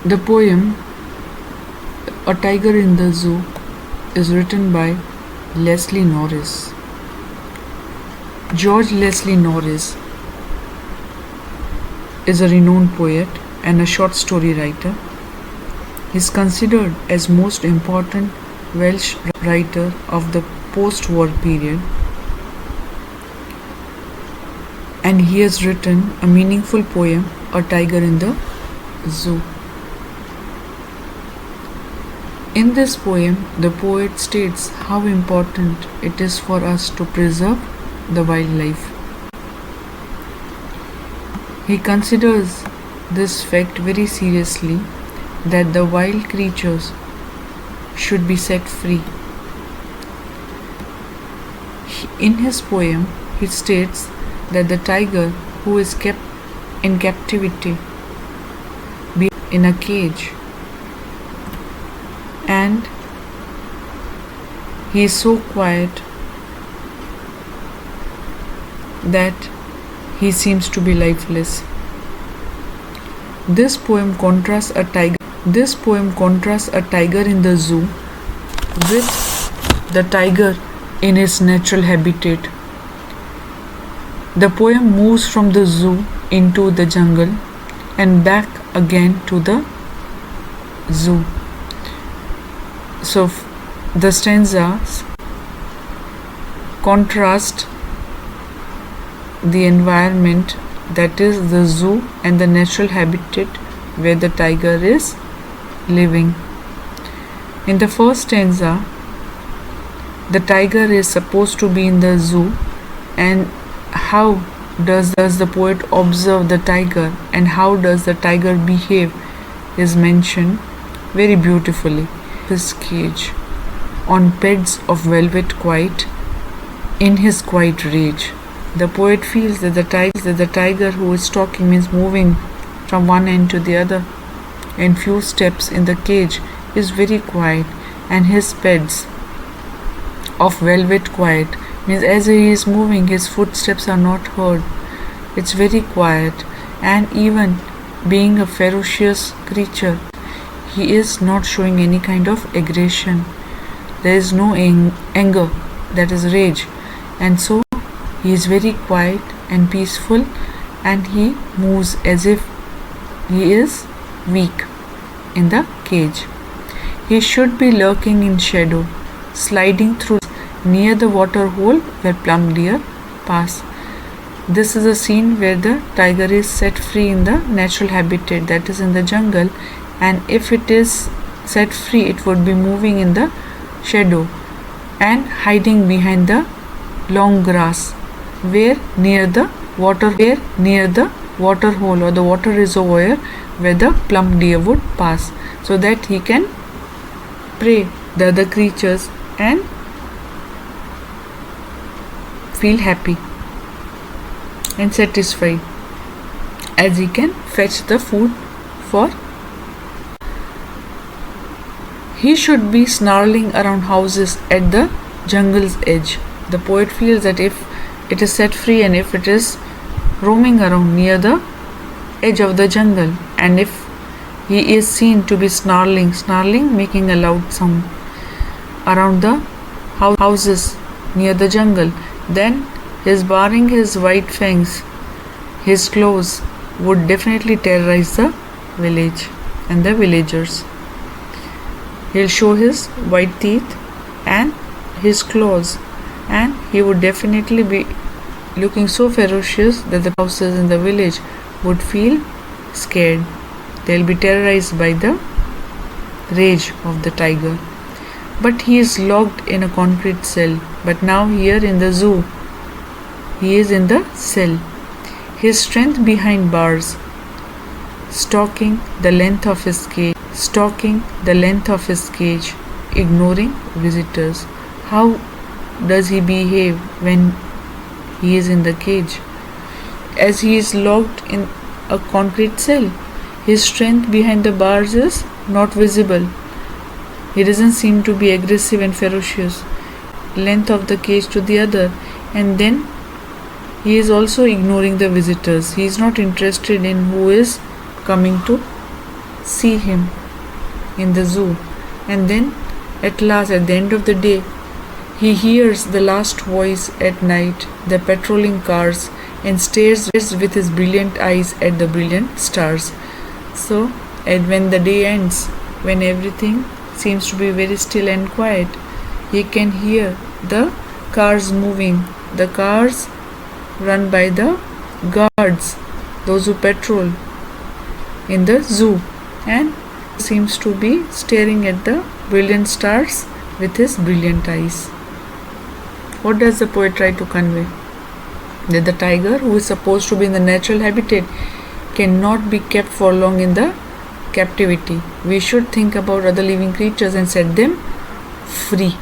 The poem A Tiger in the Zoo is written by Leslie Norris. George Leslie Norris is a renowned poet and a short story writer. He is considered as most important Welsh writer of the post-war period, and he has written a meaningful poem, A Tiger in the Zoo. In this poem, the poet states how important it is for us to preserve the wildlife. He considers this fact very seriously, that the wild creatures should be set free. In his poem, he states that the tiger who is kept in captivity be in a cage, and he is so quiet that he seems to be lifeless. This poem contrasts a tiger in the zoo with the tiger in its natural habitat. The poem moves from the zoo into the jungle and back again to the zoo. So the stanzas contrast the environment, that is the zoo, and the natural habitat where the tiger is living. In the first stanza, the tiger is supposed to be in the zoo, and how does the poet observe the tiger and how does the tiger behave is mentioned very beautifully. His cage on beds of velvet quiet, in his quiet rage. The poet feels that the tiger who is talking means moving from one end to the other in few steps in the cage is very quiet, and his beds of velvet quiet means as he is moving his footsteps are not heard. It's very quiet, and even being a ferocious creature, he is not showing any kind of aggression. There is no anger, that is rage, and so he is very quiet and peaceful, and he moves as if he is weak in the cage. He should be lurking in shadow, sliding through near the water hole where plump deer pass. This is a scene where the tiger is set free in the natural habitat, that is in the jungle, and if it is set free it would be moving in the shadow and hiding behind the long grass where near the water hole or the water reservoir where the plump deer would pass, so that he can prey the other creatures and feel happy and satisfied as he can fetch the food for. He should be snarling around houses at the jungle's edge. The poet feels that if it is set free and if it is roaming around near the edge of the jungle, and if he is seen to be snarling, making a loud sound around the houses near the jungle, then his baring his white fangs, his claws would definitely terrorize the village and the villagers. He'll show his white teeth and his claws, and he would definitely be looking so ferocious that the houses in the village would feel scared. They'll be terrorized by the rage of the tiger. But he is locked in a concrete cell. But now here in the zoo, he is in the cell. His strength behind bars, stalking the length of his cage, ignoring visitors. How does he behave when he is in the cage? As he is locked in a concrete cell, his strength behind the bars is not visible. He doesn't seem to be aggressive and ferocious. Length of the cage to the other, and then he is also ignoring the visitors. He is not interested in who is coming to see him in the zoo, and then at last, at the end of the day, he hears the last voice at night, the patrolling cars, and stares with his brilliant eyes at the brilliant stars. So, and when the day ends, when everything seems to be very still and quiet, he can hear the cars moving, the cars run by the guards, those who patrol in the zoo, and seems to be staring at the brilliant stars with his brilliant eyes. What does the poet try to convey? That the tiger, who is supposed to be in the natural habitat, cannot be kept for long in the captivity. We should think about other living creatures and set them free.